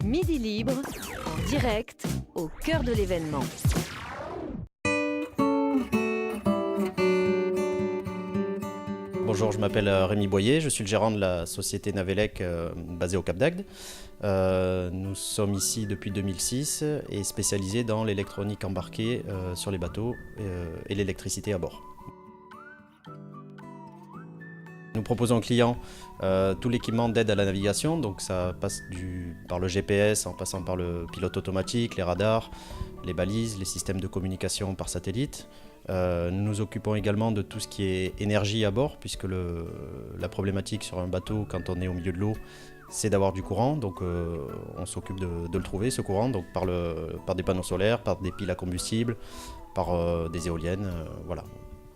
Midi Libre, en direct, au cœur de l'événement. Bonjour, je m'appelle Rémi Boyer, je suis le gérant de la société Navelec basée au Cap d'Agde. Nous sommes ici depuis 2006 et spécialisés dans l'électronique embarquée sur les bateaux et l'électricité à bord. Nous proposons aux clients tout l'équipement d'aide à la navigation, donc ça passe par le GPS en passant par le pilote automatique, les radars, les balises, les systèmes de communication par satellite. Nous nous occupons également de tout ce qui est énergie à bord, puisque la problématique sur un bateau quand on est au milieu de l'eau, c'est d'avoir du courant, donc on s'occupe de le trouver, ce courant, donc par des panneaux solaires, par des piles à combustible, par des éoliennes, voilà.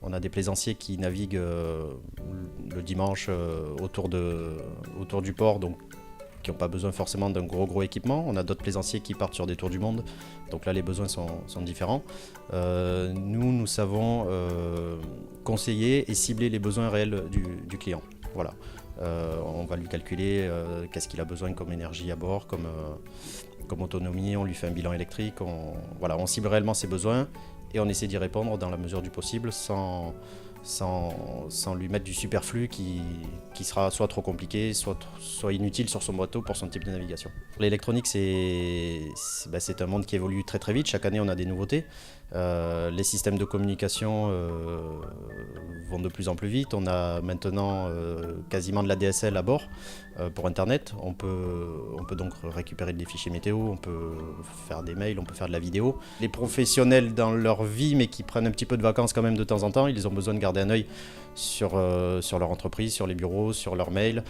On a des plaisanciers qui naviguent le dimanche autour du port, donc qui n'ont pas besoin forcément d'un gros équipement. On a d'autres plaisanciers qui partent sur des tours du monde, donc là les besoins sont différents. Nous savons conseiller et cibler les besoins réels du client. Voilà. On va lui calculer qu'est-ce qu'il a besoin comme énergie à bord, comme autonomie, on lui fait un bilan électrique, on cible réellement ses besoins et on essaie d'y répondre dans la mesure du possible sans lui mettre du superflu qui sera soit trop compliqué, soit inutile sur son bateau pour son type de navigation. L'électronique, c'est un monde qui évolue très vite. Chaque année, on a des nouveautés. Les systèmes de communication vont de plus en plus vite. On a maintenant quasiment de la DSL à bord pour Internet. On peut donc récupérer des fichiers météo, on peut faire des mails, on peut faire de la vidéo. Les professionnels dans leur vie, mais qui prennent un petit peu de vacances quand même de temps en temps, ils ont besoin de garder un œil sur leur entreprise, sur les bureaux, sur leurs mails,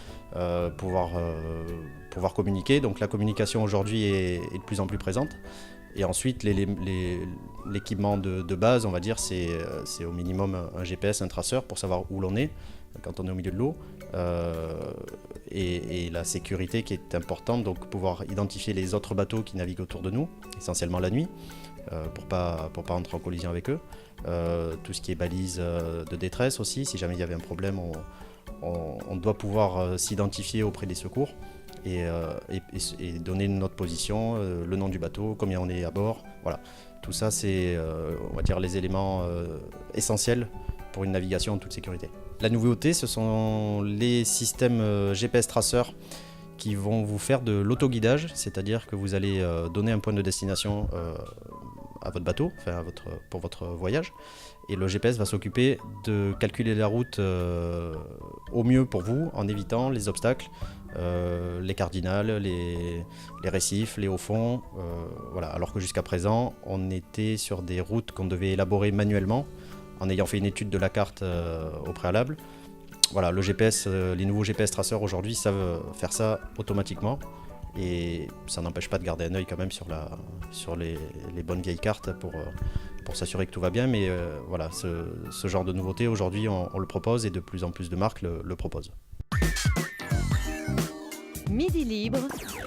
pouvoir communiquer. Donc la communication aujourd'hui est de plus en plus présente. Et ensuite, l'équipement de base, on va dire, c'est au minimum un GPS, un traceur pour savoir où l'on est quand on est au milieu de l'eau. Et la sécurité qui est importante, donc pouvoir identifier les autres bateaux qui naviguent autour de nous, essentiellement la nuit, pour pas entrer en collision avec eux. Tout ce qui est balises de détresse aussi, si jamais il y avait un problème, on doit pouvoir s'identifier auprès des secours. Et donner notre position, le nom du bateau, combien on est à bord. Voilà. Tout ça, c'est on va dire les éléments essentiels pour une navigation en toute sécurité. La nouveauté, ce sont les systèmes GPS traceurs qui vont vous faire de l'autoguidage, c'est-à-dire que vous allez donner un point de destination à votre bateau, enfin pour votre voyage, et le GPS va s'occuper de calculer la route au mieux pour vous, en évitant les obstacles, les cardinales, les récifs, les hauts fonds, voilà. Alors que jusqu'à présent, on était sur des routes qu'on devait élaborer manuellement, en ayant fait une étude de la carte au préalable. Voilà, le GPS, les nouveaux GPS traceurs aujourd'hui savent faire ça automatiquement. Et ça n'empêche pas de garder un œil quand même sur les bonnes vieilles cartes pour s'assurer que tout va bien. Mais voilà, ce genre de nouveauté, aujourd'hui, on le propose et de plus en plus de marques le proposent. Midi Libre,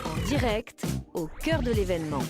en direct, au cœur de l'événement.